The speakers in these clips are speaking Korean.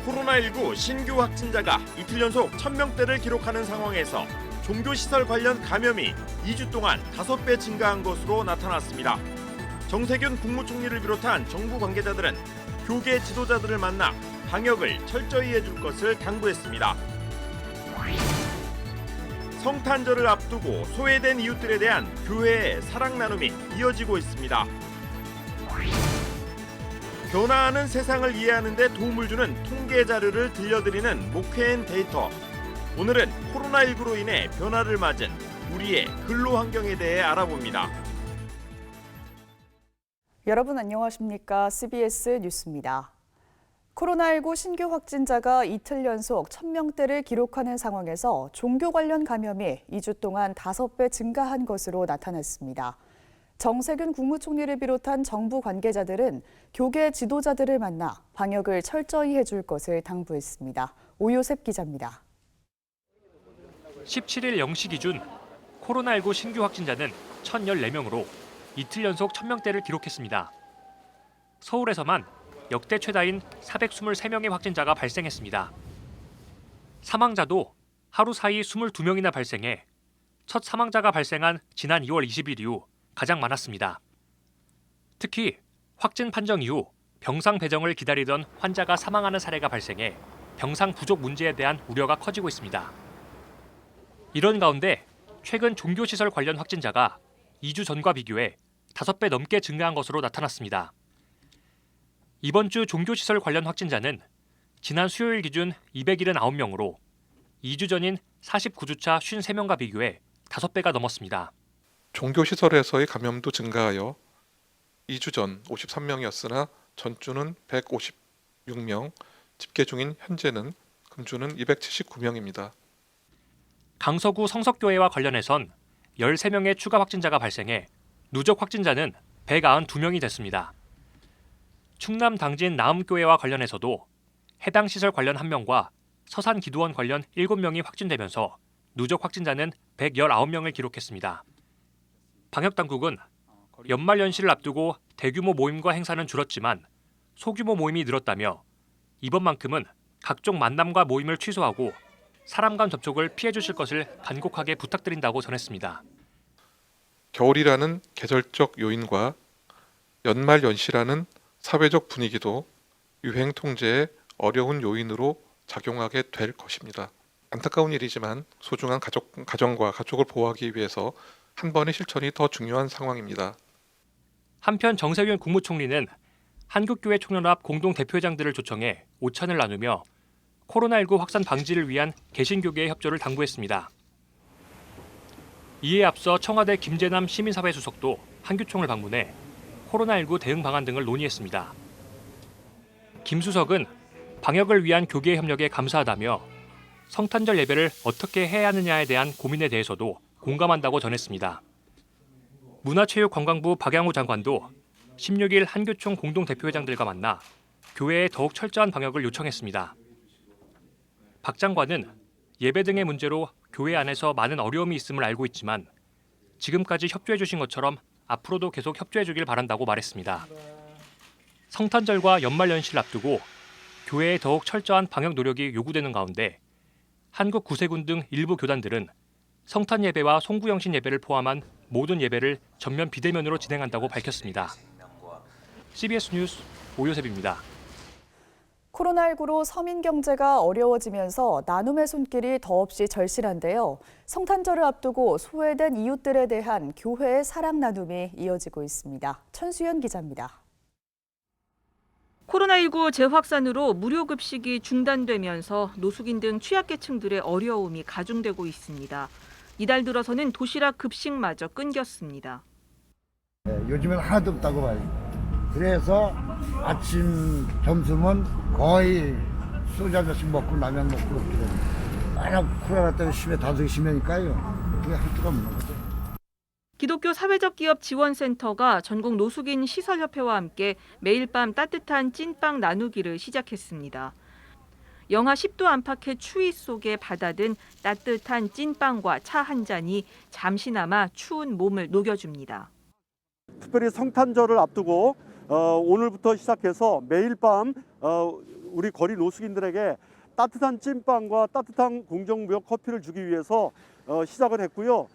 코로나19 신규 확진자가 이틀 연속 1000명대를 기록하는 상황에서 종교시설 관련 감염이 2주 동안 5배 증가한 것으로 나타났습니다. 정세균 국무총리를 비롯한 정부 관계자들은 교계 지도자들을 만나 방역을 철저히 해줄 것을 당부했습니다. 성탄절을 앞두고 소외된 이웃들에 대한 교회의 사랑 나눔이 이어지고 있습니다. 변화하는 세상을 이해하는 데 도움을 주는 통계 자료를 들려드리는 목회인 데이터. 오늘은 코로나19로 인해 변화를 맞은 우리의 근로 환경에 대해 알아봅니다. 여러분 안녕하십니까? CBS 뉴스입니다. 코로나19 신규 확진자가 이틀 연속 1000명대를 기록하는 상황에서 종교 관련 감염이 2주 동안 5배 증가한 것으로 나타났습니다. 정세균 국무총리를 비롯한 정부 관계자들은 교계 지도자들을 만나 방역을 철저히 해줄 것을 당부했습니다. 오요셉 기자입니다. 17일 0시 기준 코로나19 신규 확진자는 1014명으로 이틀 연속 1000명대를 기록했습니다. 서울에서만 역대 최다인 423명의 확진자가 발생했습니다. 사망자도 하루 사이 22명이나 발생해 첫 사망자가 발생한 지난 2월 20일 이후 가장 많았습니다. 특히 확진 판정 이후 병상 배정을 기다리던 환자가 사망하는 사례가 발생해 병상 부족 문제에 대한 우려가 커지고 있습니다. 이런 가운데 최근 종교시설 관련 확진자가 2주 전과 비교해 5배 넘게 증가한 것으로 나타났습니다. 이번 주 종교시설 관련 확진자는 지난 수요일 기준 279명으로 2주 전인 49주차 53명과 비교해 5배가 넘었습니다. 종교시설에서의 감염도 증가하여 2주 전 53명이었으나 전주는 156명, 집계 중인 현재는 금주는 279명입니다. 강서구 성석교회와 관련해선 13명의 추가 확진자가 발생해 누적 확진자는 192명이 됐습니다. 충남 당진 나음교회와 관련해서도 해당 시설 관련 1명과 서산기도원 관련 7명이 확진되면서 누적 확진자는 119명을 기록했습니다. 방역당국은 연말연시를 앞두고 대규모 모임과 행사는 줄었지만 소규모 모임이 늘었다며 이번만큼은 각종 만남과 모임을 취소하고 사람 간 접촉을 피해 주실 것을 간곡하게 부탁드린다고 전했습니다. 겨울이라는 계절적 요인과 연말연시라는 사회적 분위기도 유행 통제에 어려운 요인으로 작용하게 될 것입니다. 안타까운 일이지만 소중한 가정과 가족을 보호하기 위해서 한 번의 실천이 더 중요한 상황입니다. 한편 정세균 국무총리는 한국교회 총연합 공동대표회장들을 초청해 오찬을 나누며 코로나19 확산 방지를 위한 개신교계의 협조를 당부했습니다. 이에 앞서 청와대 김재남 시민사회 수석도 한교총을 방문해 코로나19 대응 방안 등을 논의했습니다. 김 수석은 방역을 위한 교계의 협력에 감사하다며 성탄절 예배를 어떻게 해야 하느냐에 대한 고민에 대해서도 공감한다고 전했습니다. 문화체육관광부 박양호 장관도 16일 한교총 공동대표회장들과 만나 교회에 더욱 철저한 방역을 요청했습니다. 박 장관은 예배 등의 문제로 교회 안에서 많은 어려움이 있음을 알고 있지만 지금까지 협조해 주신 것처럼 앞으로도 계속 협조해 주길 바란다고 말했습니다. 성탄절과 연말연시를 앞두고 교회에 더욱 철저한 방역 노력이 요구되는 가운데 한국 구세군 등 일부 교단들은 성탄 예배와 송구영신 예배를 포함한 모든 예배를 전면 비대면으로 진행한다고 밝혔습니다. CBS 뉴스 오요셉입니다. 코로나19로 서민 경제가 어려워지면서 나눔의 손길이 더없이 절실한데요. 성탄절을 앞두고 소외된 이웃들에 대한 교회의 사랑 나눔이 이어지고 있습니다. 천수연 기자입니다. 코로나19 재확산으로 무료 급식이 중단되면서 노숙인 등 취약계층들의 어려움이 가중되고 있습니다. 이달 들어서는 도시락 급식마저 끊겼습니다. 요즘엔 하나도 없다고 봐요. 그래서 아침, 점심은 거의 소주 한 잔씩 먹고 라면 먹고 그렇게 됩니다. 워낙 코로나 때문에 다소이 심하니까요. 그게 할 수가 없는 거죠. 기독교 사회적 기업 지원센터가 전국 노숙인 시설협회와 함께 매일 밤 따뜻한 찐빵 나누기를 시작했습니다. 영하 10도 안팎의 추위 속에 받아든 따뜻한 찐빵과 차 한 잔이 잠시나마 추운 몸을 녹여줍니다. 특별히 성탄절을 앞두고 오늘부터 시작해서 매일 밤 우리 거리 노숙인들에게 따뜻한 찐빵과 따뜻한 공정무역 커피를 주기 위해서 시작을 했고요.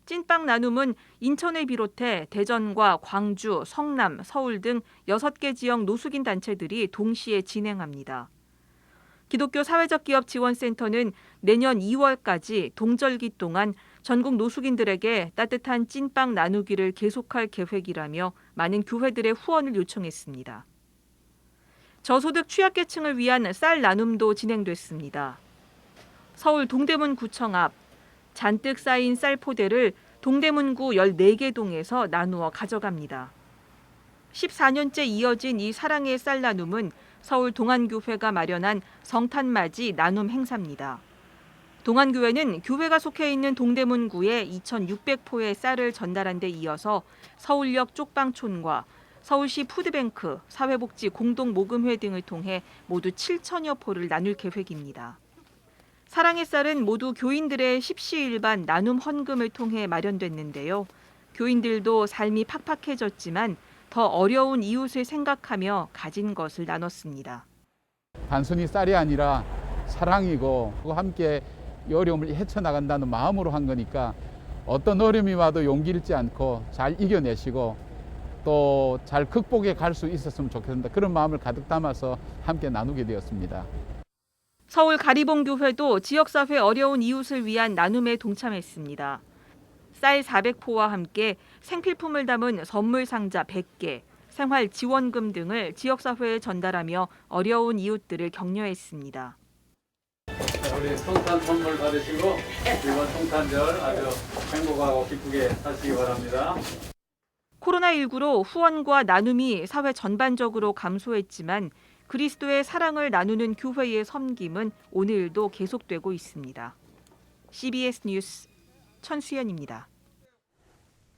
찐빵 나눔은 인천을 비롯해 대전과 광주, 성남, 서울 등 6개 지역 노숙인 단체들이 동시에 진행합니다. 기독교 사회적 기업 지원센터는 내년 2월까지 동절기 동안 전국 노숙인들에게 따뜻한 찐빵 나누기를 계속할 계획이라며 많은 교회들의 후원을 요청했습니다. 저소득 취약계층을 위한 쌀 나눔도 진행됐습니다. 서울 동대문구청 앞 잔뜩 쌓인 쌀 포대를 동대문구 14개 동에서 나누어 가져갑니다. 14년째 이어진 이 사랑의 쌀 나눔은 서울 동안교회가 마련한 성탄맞이 나눔 행사입니다. 동안교회는 교회가 속해 있는 동대문구에 2,600포의 쌀을 전달한 데 이어서 서울역 쪽방촌과 서울시 푸드뱅크, 사회복지 공동모금회 등을 통해 모두 7천여 포를 나눌 계획입니다. 사랑의 쌀은 모두 교인들의 십시일반 나눔 헌금을 통해 마련됐는데요. 교인들도 삶이 팍팍해졌지만 더 어려운 이웃을 생각하며 가진 것을 나눴습니다. 단순히 쌀이 아니라 사랑이고 함께 이 어려움을 헤쳐나간다는 마음으로 한 거니까 어떤 어려움이 와도 용기 잃지 않고 잘 이겨내시고 또 잘 극복해 갈 수 있었으면 좋겠습니다. 그런 마음을 가득 담아서 함께 나누게 되었습니다. 서울 가리봉교회도 지역사회 어려운 이웃을 위한 나눔에 동참했습니다. 쌀 400포와 함께 생필품을 담은 선물 상자 100개, 생활 지원금 등을 지역사회에 전달하며 어려운 이웃들을 격려했습니다. 우리 성탄 선물 받으시고 이번 성탄절 아주 행복하고 기쁘게 사시기 바랍니다. 코로나19로 후원과 나눔이 사회 전반적으로 감소했지만 그리스도의 사랑을 나누는 교회의 섬김은 오늘도 계속되고 있습니다. CBS 뉴스 천수연입니다.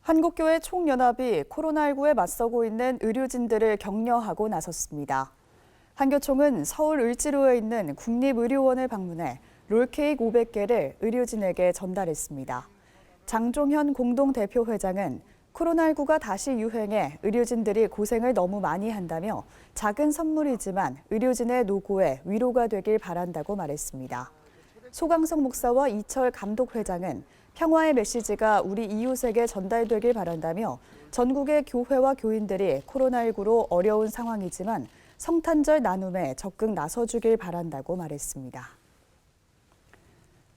한국교회 총연합이 코로나19에 맞서고 있는 의료진들을 격려하고 나섰습니다. 한교총은 서울 을지로에 있는 국립의료원을 방문해 롤케이크 500개를 의료진에게 전달했습니다. 장종현 공동대표회장은 코로나19가 다시 유행해 의료진들이 고생을 너무 많이 한다며 작은 선물이지만 의료진의 노고에 위로가 되길 바란다고 말했습니다. 소강석 목사와 이철 감독회장은 평화의 메시지가 우리 이웃에게 전달되길 바란다며 전국의 교회와 교인들이 코로나19로 어려운 상황이지만 성탄절 나눔에 적극 나서주길 바란다고 말했습니다.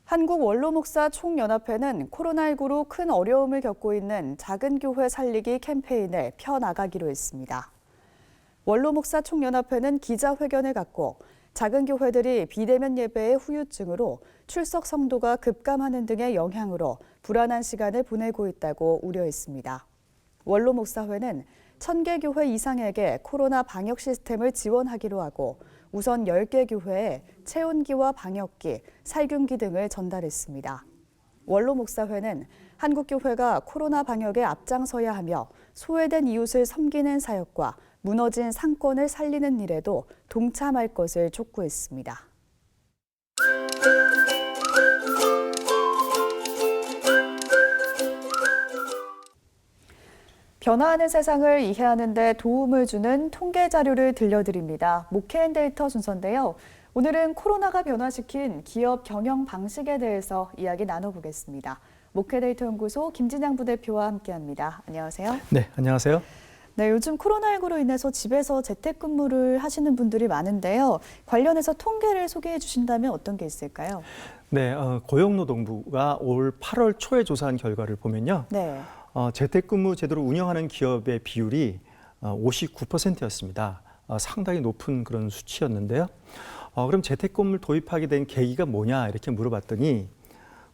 한국원로목사 총연합회는 코로나19로 큰 어려움을 겪고 있는 작은 교회 살리기 캠페인을 펴나가기로 했습니다. 원로목사 총연합회는 기자회견을 갖고 작은 교회들이 비대면 예배의 후유증으로 출석 성도가 급감하는 등의 영향으로 불안한 시간을 보내고 있다고 우려했습니다. 원로목사회는 1,000개 교회 이상에게 코로나 방역 시스템을 지원하기로 하고 우선 10개 교회에 체온기와 방역기, 살균기 등을 전달했습니다. 원로목사회는 한국교회가 코로나 방역에 앞장서야 하며 소외된 이웃을 섬기는 사역과 무너진 상권을 살리는 일에도 동참할 것을 촉구했습니다. 변화하는 세상을 이해하는 데 도움을 주는 통계 자료를 들려드립니다. 모케앤데이터 순서인데요. 오늘은 코로나가 변화시킨 기업 경영 방식에 대해서 이야기 나눠보겠습니다. 모케데이터 연구소 김진양 부대표와 함께합니다. 안녕하세요. 네, 안녕하세요. 네, 요즘 코로나19로 인해서 집에서 재택근무를 하시는 분들이 많은데요. 관련해서 통계를 소개해 주신다면 어떤 게 있을까요? 네, 고용노동부가 올 8월 초에 조사한 결과를 보면요. 네. 재택근무 제도를 운영하는 기업의 비율이 59%였습니다. 상당히 높은 그런 수치였는데요. 그럼 재택근무를 도입하게 된 계기가 뭐냐 이렇게 물어봤더니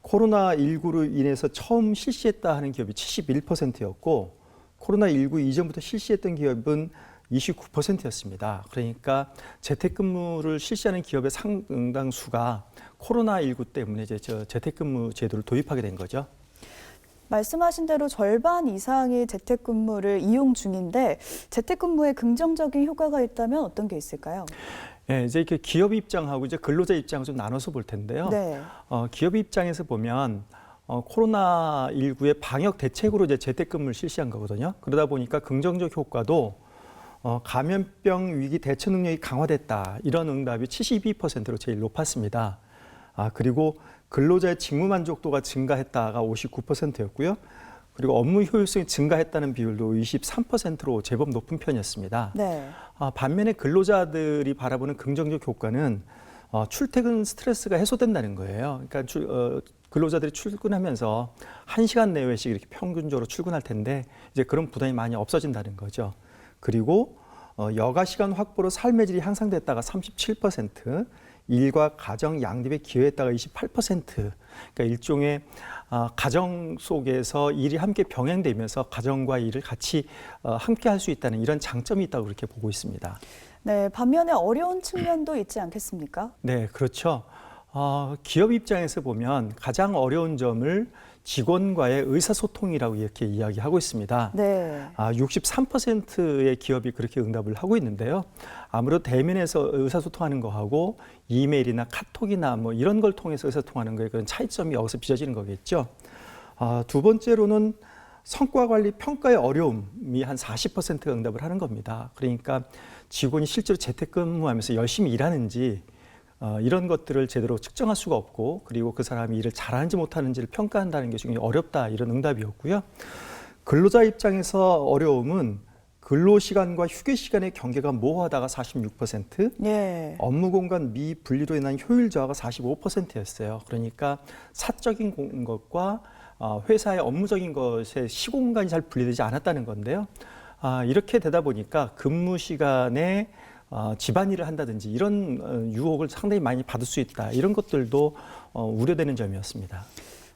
코로나19로 인해서 처음 실시했다 하는 기업이 71%였고 코로나19 이전부터 실시했던 기업은 29%였습니다. 그러니까 재택근무를 실시하는 기업의 상당수가 코로나19 때문에 이제 재택근무 제도를 도입하게 된 거죠. 말씀하신 대로 절반 이상이 재택근무를 이용 중인데 재택근무에 긍정적인 효과가 있다면 어떤 게 있을까요? 네, 이제 이렇게 기업 입장하고 이제 근로자 입장을 좀 나눠서 볼 텐데요. 네. 기업 입장에서 보면 코로나19의 방역 대책으로 이제 재택근무를 실시한 거거든요. 그러다 보니까 긍정적 효과도 감염병 위기 대처 능력이 강화됐다. 이런 응답이 72%로 제일 높았습니다. 그리고 근로자의 직무 만족도가 증가했다가 59%였고요. 그리고 업무 효율성이 증가했다는 비율도 23%로 제법 높은 편이었습니다. 네. 반면에 근로자들이 바라보는 긍정적 효과는 출퇴근 스트레스가 해소된다는 거예요. 그러니까 근로자들이 출근하면서 1시간 내외씩 이렇게 평균적으로 출근할 텐데 이제 그런 부담이 많이 없어진다는 거죠. 그리고 여가 시간 확보로 삶의 질이 향상됐다가 37%, 일과 가정 양립에 기여했다가 28%. 그러니까 일종의 가정 속에서 일이 함께 병행되면서 가정과 일을 같이 함께 할 수 있다는 이런 장점이 있다고 그렇게 보고 있습니다. 네, 반면에 어려운 측면도 있지 않겠습니까? 네, 그렇죠. 기업 입장에서 보면 가장 어려운 점을 직원과의 의사소통이라고 이렇게 이야기하고 있습니다. 네. 63%의 기업이 그렇게 응답을 하고 있는데요. 아무래도 대면에서 의사소통하는 거하고 이메일이나 카톡이나 뭐 이런 걸 통해서 의사소통하는 거에 그런 차이점이 여기서 빚어지는 거겠죠. 두 번째로는 성과 관리 평가의 어려움이 한 40%가 응답을 하는 겁니다. 그러니까 직원이 실제로 재택근무하면서 열심히 일하는지 이런 것들을 제대로 측정할 수가 없고, 그리고 그 사람이 일을 잘하는지 못하는지를 평가한다는 게 굉장히 어렵다, 이런 응답이었고요. 근로자 입장에서 어려움은 근로시간과 휴게시간의 경계가 모호하다가 46%, 예. 업무 공간 미분리로 인한 효율 저하가 45%였어요. 그러니까 사적인 것과 회사의 업무적인 것의 시공간이 잘 분리되지 않았다는 건데요. 이렇게 되다 보니까 근무 시간에 집안일을 한다든지 이런 유혹을 상당히 많이 받을 수 있다. 이런 것들도 우려되는 점이었습니다.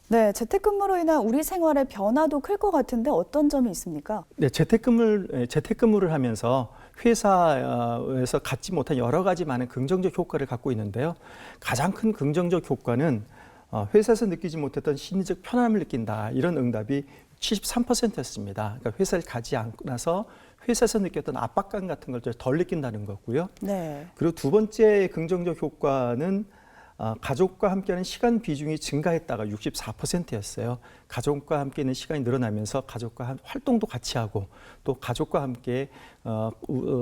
네, 재택근무로 인한 우리 생활의 변화도 클 것 같은데 어떤 점이 있습니까? 네, 재택근무를 하면서 회사에서 갖지 못한 여러 가지 많은 긍정적 효과를 갖고 있는데요. 가장 큰 긍정적 효과는 회사에서 느끼지 못했던 심리적 편안함을 느낀다. 이런 응답이 73%였습니다. 그러니까 회사를 가지 않고 나서 회사에서 느꼈던 압박감 같은 걸 덜 느낀다는 거고요. 네. 그리고 두 번째 긍정적 효과는 가족과 함께하는 시간 비중이 증가했다가 64%였어요. 가족과 함께 있는 시간이 늘어나면서 가족과 활동도 같이 하고 또 가족과 함께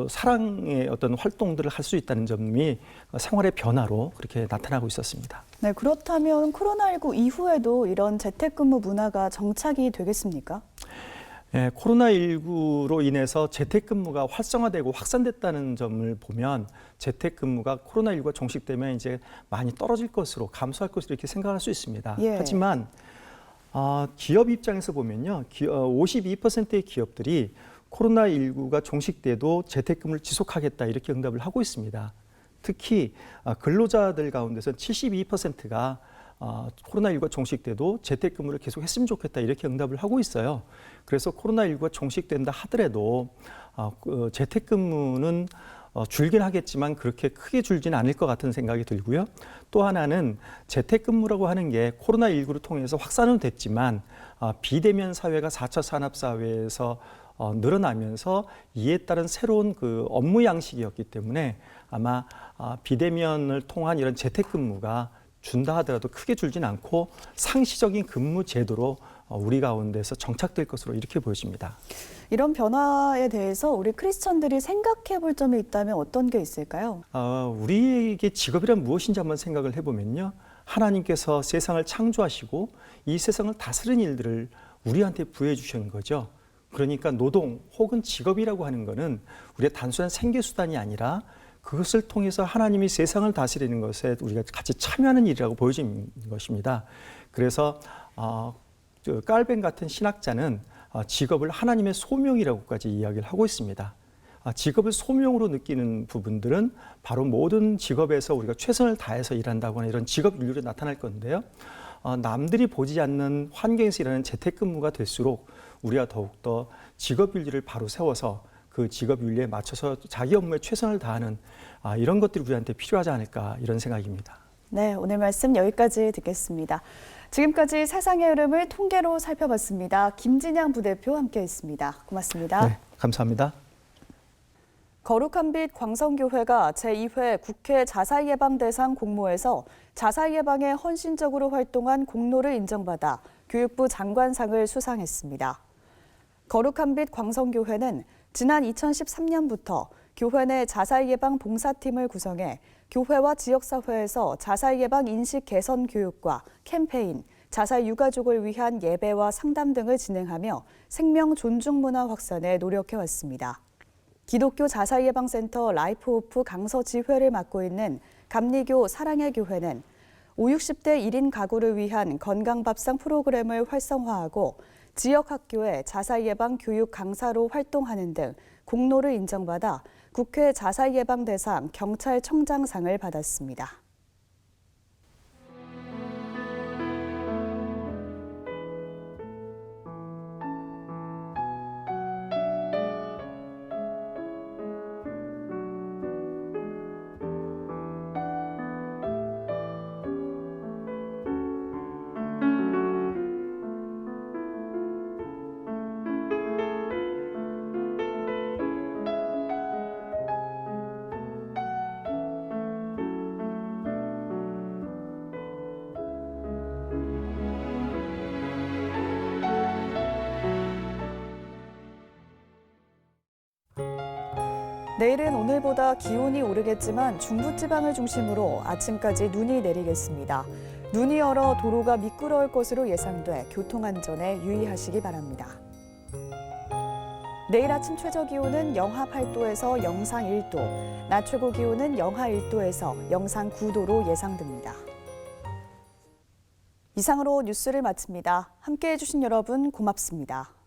사랑의 어떤 활동들을 할 수 있다는 점이 생활의 변화로 그렇게 나타나고 있었습니다. 네, 그렇다면 코로나19 이후에도 이런 재택근무 문화가 정착이 되겠습니까? 네, 코로나19로 인해서 재택근무가 활성화되고 확산됐다는 점을 보면 재택근무가 코로나19가 종식되면 이제 많이 떨어질 것으로, 감소할 것으로 이렇게 생각할 수 있습니다. 예. 하지만 기업 입장에서 보면요, 52%의 기업들이 코로나19가 종식돼도 재택근무를 지속하겠다 이렇게 응답을 하고 있습니다. 특히 근로자들 가운데서 72%가 코로나19가 종식돼도 재택근무를 계속 했으면 좋겠다 이렇게 응답을 하고 있어요. 그래서 코로나19가 종식된다 하더라도 재택근무는 줄긴 하겠지만 그렇게 크게 줄지는 않을 것 같은 생각이 들고요. 또 하나는 재택근무라고 하는 게 코로나19를 통해서 확산은 됐지만 비대면 사회가 4차 산업사회에서 늘어나면서 이에 따른 새로운 그 업무 양식이었기 때문에 아마 비대면을 통한 이런 재택근무가 준다 하더라도 크게 줄진 않고 상시적인 근무 제도로 우리 가운데서 정착될 것으로 이렇게 보여집니다. 이런 변화에 대해서 우리 크리스천들이 생각해 볼 점이 있다면 어떤 게 있을까요? 우리에게 직업이란 무엇인지 한번 생각을 해보면요. 하나님께서 세상을 창조하시고 이 세상을 다스리는 일들을 우리한테 부여해 주신 거죠. 그러니까 노동 혹은 직업이라고 하는 것은 우리의 단순한 생계수단이 아니라 그것을 통해서 하나님이 세상을 다스리는 것에 우리가 같이 참여하는 일이라고 보여지는 것입니다. 그래서 깔벤 같은 신학자는 직업을 하나님의 소명이라고까지 이야기를 하고 있습니다. 직업을 소명으로 느끼는 부분들은 바로 모든 직업에서 우리가 최선을 다해서 일한다고 하는 이런 직업 윤리로 나타날 건데요. 남들이 보지 않는 환경에서 일하는 재택근무가 될수록 우리가 더욱더 직업 윤리를 바로 세워서 그 직업 윤리에 맞춰서 자기 업무에 최선을 다하는 이런 것들이 우리한테 필요하지 않을까 이런 생각입니다. 네, 오늘 말씀 여기까지 듣겠습니다. 지금까지 세상의 흐름을 통계로 살펴봤습니다. 김진양 부대표 함께했습니다. 고맙습니다. 네, 감사합니다. 거룩한 빛 광성교회가 제2회 국회 자살예방대상 공모에서 자살예방에 헌신적으로 활동한 공로를 인정받아 교육부 장관상을 수상했습니다. 거룩한 빛 광성교회는 지난 2013년부터 교회 내 자살 예방 봉사팀을 구성해 교회와 지역사회에서 자살 예방 인식 개선 교육과 캠페인, 자살 유가족을 위한 예배와 상담 등을 진행하며 생명 존중 문화 확산에 노력해왔습니다. 기독교 자살 예방센터 라이프 오프 강서 지회를 맡고 있는 감리교 사랑의 교회는 50-60대 1인 가구를 위한 건강밥상 프로그램을 활성화하고 지역 학교의 자살 예방 교육 강사로 활동하는 등 공로를 인정받아 국회 자살 예방 대상 경찰청장상을 받았습니다. 내일은 오늘보다 기온이 오르겠지만 중부지방을 중심으로 아침까지 눈이 내리겠습니다. 눈이 얼어 도로가 미끄러울 것으로 예상돼 교통안전에 유의하시기 바랍니다. 내일 아침 최저 기온은 영하 8도에서 영상 1도, 낮 최고 기온은 영하 1도에서 영상 9도로 예상됩니다. 이상으로 뉴스를 마칩니다. 함께해 주신 여러분 고맙습니다.